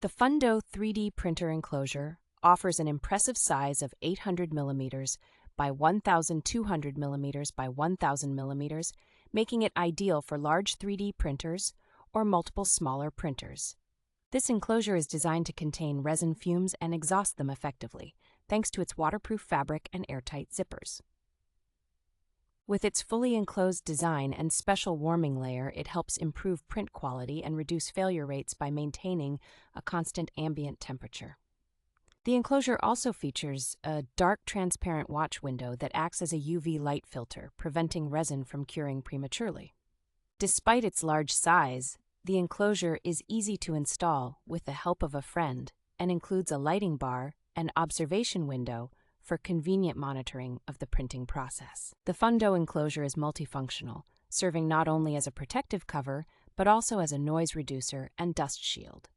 The FUNGDO 3D printer enclosure offers an impressive size of 800 millimeters by 1,200 millimeters by 1,000 millimeters, making it ideal for large 3D printers or multiple smaller printers. This enclosure is designed to contain resin fumes and exhaust them effectively, thanks to its waterproof fabric and airtight zippers. With its fully enclosed design and special warming layer, it helps improve print quality and reduce failure rates by maintaining a constant ambient temperature. The enclosure also features a dark transparent watch window that acts as a UV light filter, preventing resin from curing prematurely. Despite its large size, the enclosure is easy to install with the help of a friend and includes a lighting bar and observation window for convenient monitoring of the printing process. The FUNGDO enclosure is multifunctional, serving not only as a protective cover, but also as a noise reducer and dust shield.